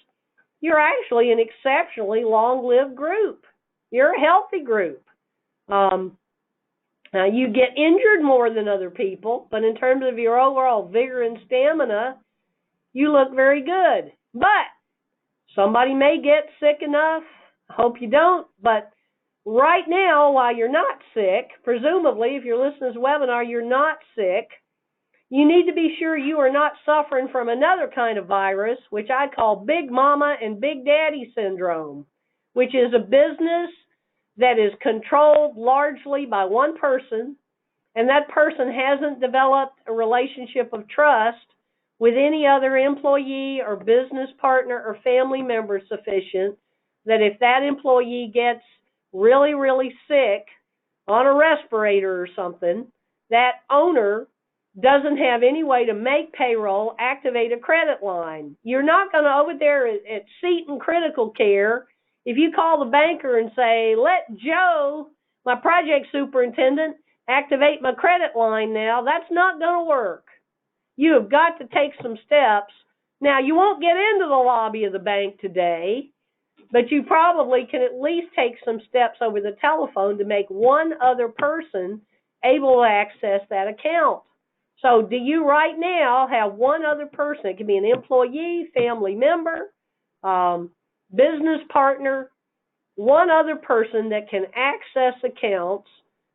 S2: you're actually an exceptionally long-lived group. You're a healthy group. Now, you get injured more than other people, but in terms of your overall vigor and stamina, you look very good. But somebody may get sick enough. I hope you don't. But right now, while you're not sick, presumably if you're listening to this webinar, you're not sick, you need to be sure you are not suffering from another kind of virus, which I call Big Mama and Big Daddy syndrome, which is a business that is controlled largely by one person, and that person hasn't developed a relationship of trust with any other employee or business partner or family member sufficient that if that employee gets really, really sick on a respirator or something, that owner doesn't have any way to make payroll, activate a credit line. You're not going to, over there at Seton Critical Care, if you call the banker and say, let Joe, my project superintendent, activate my credit line now, that's not going to work. You have got to take some steps. Now, you won't get into the lobby of the bank today, but you probably can at least take some steps over the telephone to make one other person able to access that account. So do you right now have one other person? It can be an employee, family member, business partner, one other person that can access accounts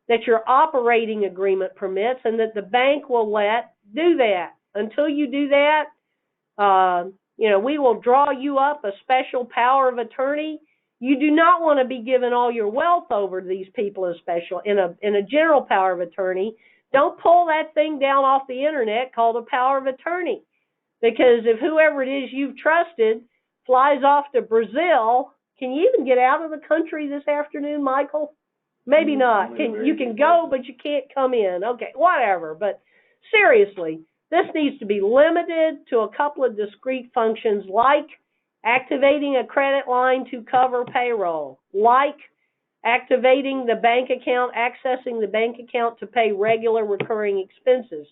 S2: that your operating agreement permits and that the bank will let do that. Until you do that, we will draw you up a special power of attorney. You do not want to be giving all your wealth over to these people in a general power of attorney. Don't pull that thing down off the internet called a power of attorney. Because if whoever it is you've trusted flies off to Brazil, can you even get out of the country this afternoon, Michael? Maybe not. You can go, but you can't come in. Okay, whatever. But seriously, this needs to be limited to a couple of discrete functions, like activating a credit line to cover payroll, like activating the bank account, accessing the bank account to pay regular recurring expenses.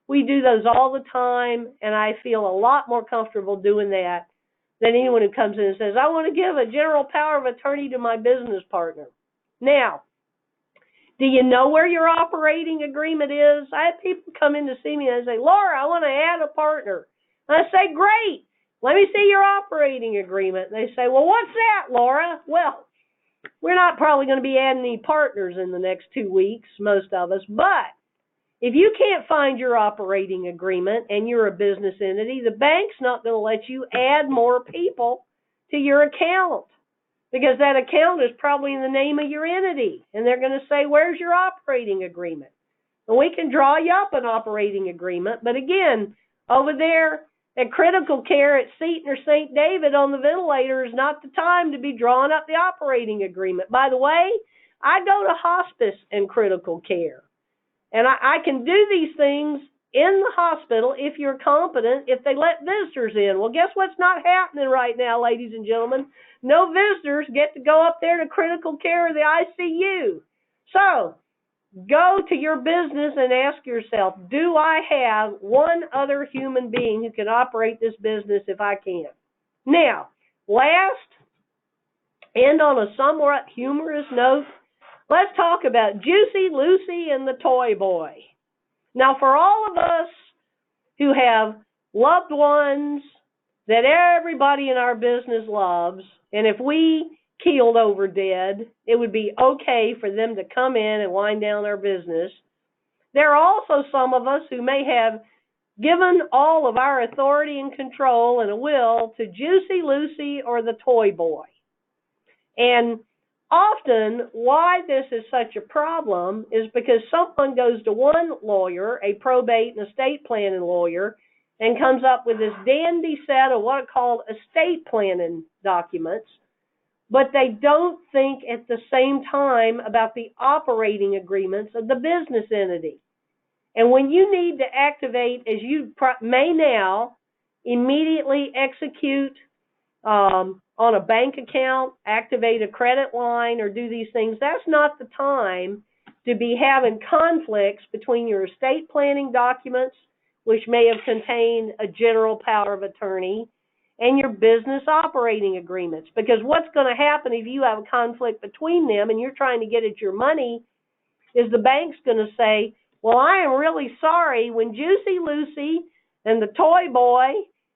S2: We do those all the time, and I feel a lot more comfortable doing that than anyone who comes in and says, I want to give a general power of attorney to my business partner. Now, do you know where your operating agreement is? I have people come in to see me and they say, Laura, I want to add a partner. And I say, great, let me see your operating agreement. And they say, well, what's that, Laura? Well, we're not probably going to be adding any partners in the next 2 weeks, most of us, but if you can't find your operating agreement and you're a business entity, the bank's not going to let you add more people to your account, because that account is probably in the name of your entity, and they're going to say, where's your operating agreement? And we can draw you up an operating agreement, but again, over there at critical care at Seton or St. David on the ventilator is not the time to be drawing up the operating agreement. By the way, I go to hospice and critical care, and I can do these things in the hospital if you're competent, if they let visitors in. Well, guess what's not happening right now, ladies and gentlemen? No visitors get to go up there to critical care or the ICU. So go to your business and ask yourself, do I have one other human being who can operate this business if I can? Now, last, and on a somewhat humorous note, let's talk about Juicy Lucy and the Toy Boy. Now, for all of us who have loved ones that everybody in our business loves, and if we keeled over dead, it would be okay for them to come in and wind down our business. There are also some of us who may have given all of our authority and control and a will to Juicy Lucy or the Toy Boy. And often why this is such a problem is because someone goes to one lawyer, a probate and estate planning lawyer, and comes up with this dandy set of what are called estate planning documents, but they don't think at the same time about the operating agreements of the business entity. And when you need to activate, as you may now, immediately execute on a bank account, activate a credit line, or do these things, that's not the time to be having conflicts between your estate planning documents, which may have contained a general power of attorney, and your business operating agreements. Because what's going to happen if you have a conflict between them and you're trying to get at your money is the bank's going to say, well, I am really sorry, when Juicy Lucy and the Toy Boy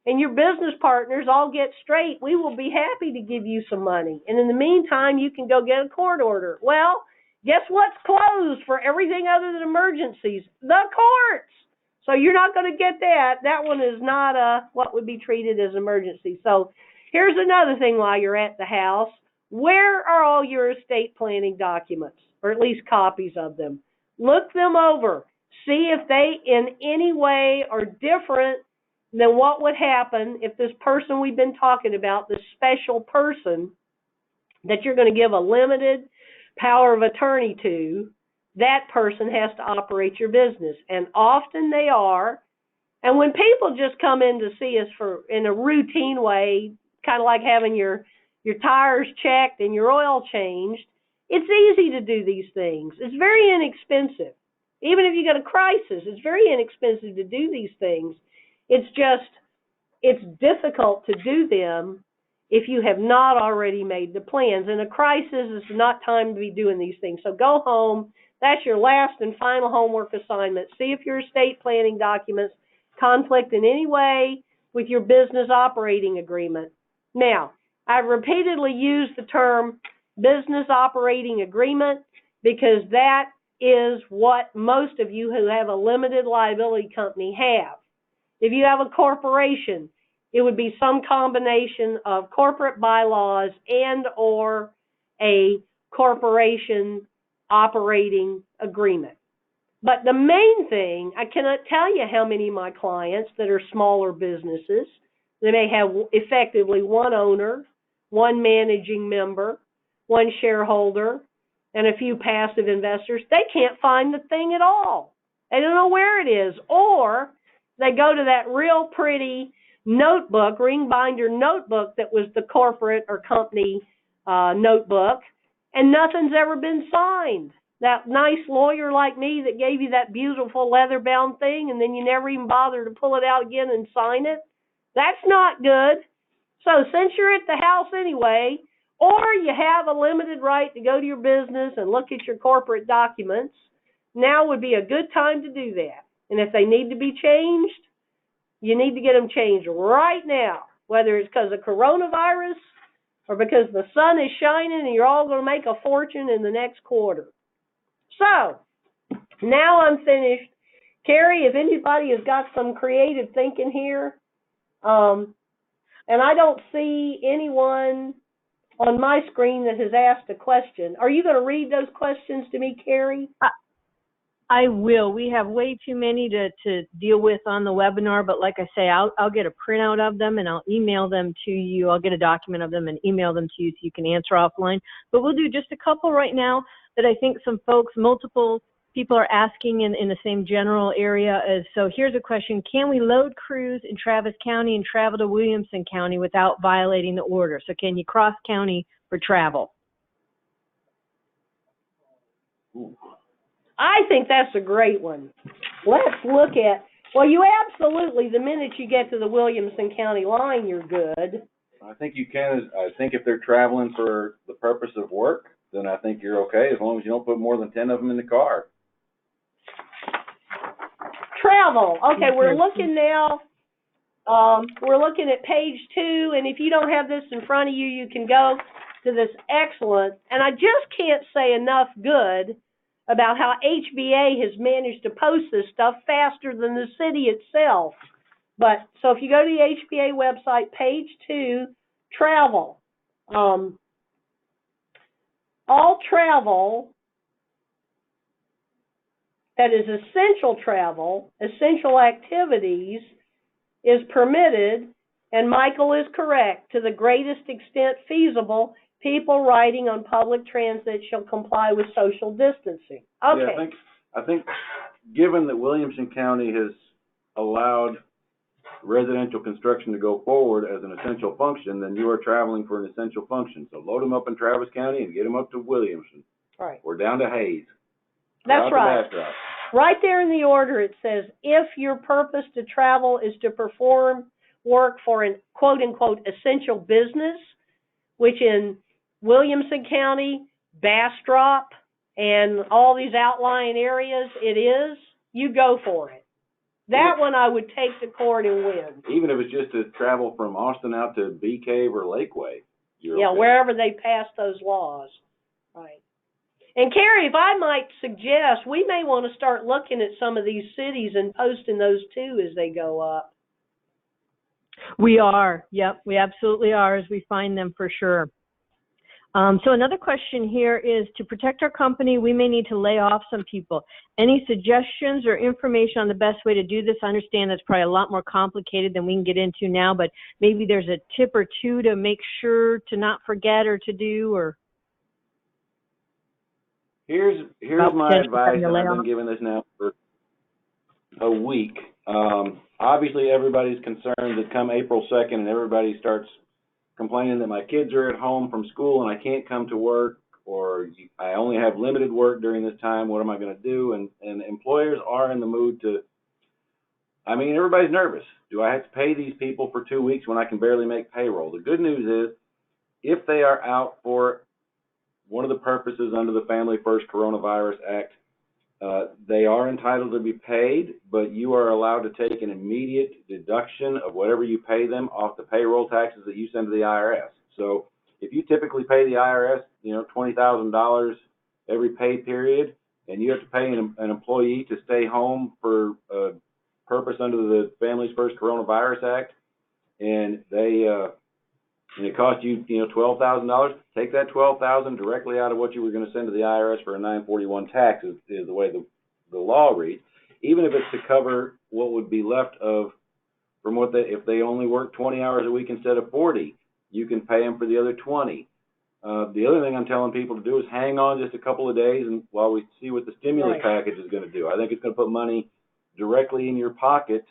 S2: and your business partners all get straight, we will be happy to give you some money. And in the meantime, you can go get a court order. Well, guess what's closed for everything other than emergencies? The courts. So you're not going to get that. That one is not what would be treated as emergency. So here's another thing while you're at the house. Where are all your estate planning documents, or at least copies of them? Look them over. See if they in any way are different than what would happen if this person we've been talking about, this special person that you're going to give a limited power of attorney to, that person has to operate your business. And often they are. And when people just come in to see us in a routine way, kind of like having your tires checked and your oil changed, it's easy to do these things. It's very inexpensive. Even if you got a crisis, it's very inexpensive to do these things. It's difficult to do them if you have not already made the plans. In a crisis, it's not time to be doing these things. So go home. That's your last and final homework assignment. See if your estate planning documents conflict in any way with your business operating agreement. Now, I've repeatedly used the term business operating agreement because that is what most of you who have a limited liability company have. If you have a corporation, it would be some combination of corporate bylaws and or a corporation operating agreement. But the main thing, I cannot tell you how many of my clients that are smaller businesses, they may have effectively one owner, one managing member, one shareholder, and a few passive investors. They can't find the thing at all. They don't know where it is. Or they go to that real pretty notebook, ring binder notebook that was the corporate or company notebook, and nothing's ever been signed. That nice lawyer like me that gave you that beautiful leather-bound thing, and then you never even bother to pull it out again and sign it. That's not good. So since you're at the house anyway, or you have a limited right to go to your business and look at your corporate documents, now would be a good time to do that. And if they need to be changed, you need to get them changed right now, whether it's because of coronavirus or because the sun is shining and you're all going to make a fortune in the next quarter. So, now I'm finished. Carrie, if anybody has got some creative thinking here, and I don't see anyone on my screen that has asked a question. Are you going to read those questions to me, Carrie?
S1: I will. We have way too many to deal with on the webinar, but like I say, I'll get a printout of them and I'll email them to you. I'll get a document of them and email them to you so you can answer offline. But we'll do just a couple right now that I think some folks, multiple people are asking in the same general area. So here's a question. Can we load crews in Travis County and travel to Williamson County without violating the order? So can you cross county for travel?
S2: I think that's a great one. Let's look at, well, you absolutely, the minute you get to the Williamson County line, you're good.
S3: I think you can. I think if they're traveling for the purpose of work, then I think you're okay as long as you don't put more than 10 of them in the car.
S2: Travel. Okay, we're looking now. We're looking at page 2, and if you don't have this in front of you, you can go to this excellent, and I just can't say enough good about how HBA has managed to post this stuff faster than the city itself. But, so if you go to the HBA website, page 2, travel. All travel that is essential travel, essential activities, is permitted, and Michael is correct, to the greatest extent feasible. People riding on public transit shall comply with social distancing. Okay.
S3: Yeah, I think given that Williamson County has allowed residential construction to go forward as an essential function, then you are traveling for an essential function. So load them up in Travis County and get them up to Williamson.
S2: Right.
S3: We're down to Hayes.
S2: That's right. Right there in the order it says, if your purpose to travel is to perform work for an quote-unquote essential business, which in Williamson County, Bastrop, and all these outlying areas it is, you go for it. That one I would take to court and win.
S3: Even if it's just to travel from Austin out to Bee Cave or Lakeway.
S2: Yeah, okay. Wherever they pass those laws. Right. And Carrie, if I might suggest, we may want to start looking at some of these cities and posting those too as they go up.
S1: We are. Yep, we absolutely are as we find them for sure. So another question here is, to protect our company, we may need to lay off some people. Any suggestions or information on the best way to do this? I understand that's probably a lot more complicated than we can get into now, but maybe there's a tip or two to make sure to not forget or to do, or...
S3: Here's my advice, and I've been giving this now for a week. Obviously, everybody's concerned that come April 2nd and everybody starts complaining that my kids are at home from school and I can't come to work, or I only have limited work during this time. What am I going to do? And employers are in the mood to, I mean, everybody's nervous. Do I have to pay these people for 2 weeks when I can barely make payroll? The good news is, if they are out for one of the purposes under the Family First Coronavirus Act, they are entitled to be paid, but you are allowed to take an immediate deduction of whatever you pay them off the payroll taxes that you send to the IRS. So if you typically pay the IRS, $20,000 every pay period, and you have to pay an employee to stay home for a purpose under the Families First Coronavirus Act,
S4: and and it cost you, $12,000. Take that $12,000 directly out of what you were going to send to the IRS for a 941 tax, is the way the law reads. Even if it's to cover what would be left of from if they only work 20 hours a week instead of 40, you can pay them for the other 20. The other thing I'm telling people to do is hang on just a couple of days and while we see what the stimulus package is going to do. I think it's going to put money directly in your pocket.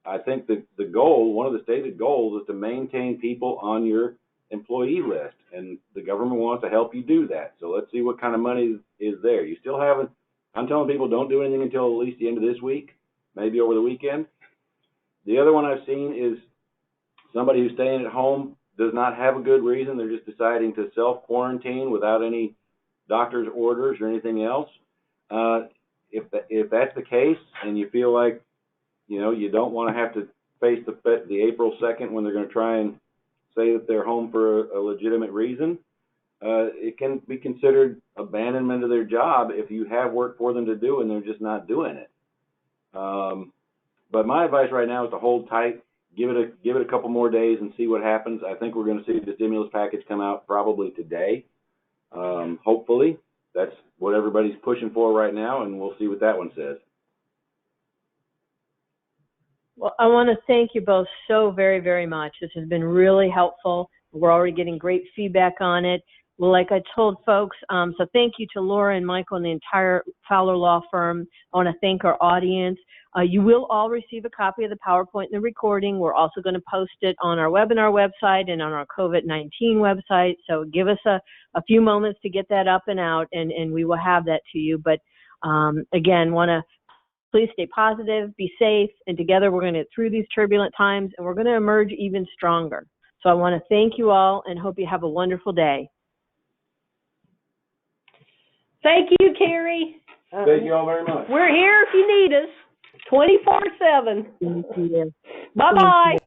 S4: I think the goal, one of the stated goals, is to maintain people on your employee list, and the government wants to help you do that. So let's see what kind of money is there. You still haven't. I'm telling people don't do anything until at least the end of this week, maybe over the weekend. The other one I've seen is somebody who's staying at home does not have a good reason. They're just deciding to self-quarantine without any doctor's orders or anything else. If that's the case and you feel like, you don't want to have to face the April 2nd when they're going to try and say that they're home for a legitimate reason, it can be considered abandonment of their job if you have work for them to do and they're just not doing it. But my advice right now is to hold tight, give it a couple more days and see what happens. I think we're going to see the stimulus package come out probably today. Hopefully, that's what everybody's pushing for right now, and we'll see what that one says.
S1: Well, I want to thank you both so very, very much. This has been really helpful. We're already getting great feedback on it. Well, like I told folks, so thank you to Laura and Michael and the entire Fowler Law Firm. I want to thank our audience. You will all receive a copy of the PowerPoint and the recording. We're also going to post it on our webinar website and on our COVID-19 website. So give us a few moments to get that up and out, and we will have that to you. But again, want to please stay positive, be safe, and together we're going to get through these turbulent times, and we're going to emerge even stronger. So I want to thank you all and hope you have a wonderful day.
S2: Thank you, Carrie.
S4: Thank you all very much.
S2: We're here if you need us, 24/7.
S1: Thank you.
S2: Bye-bye.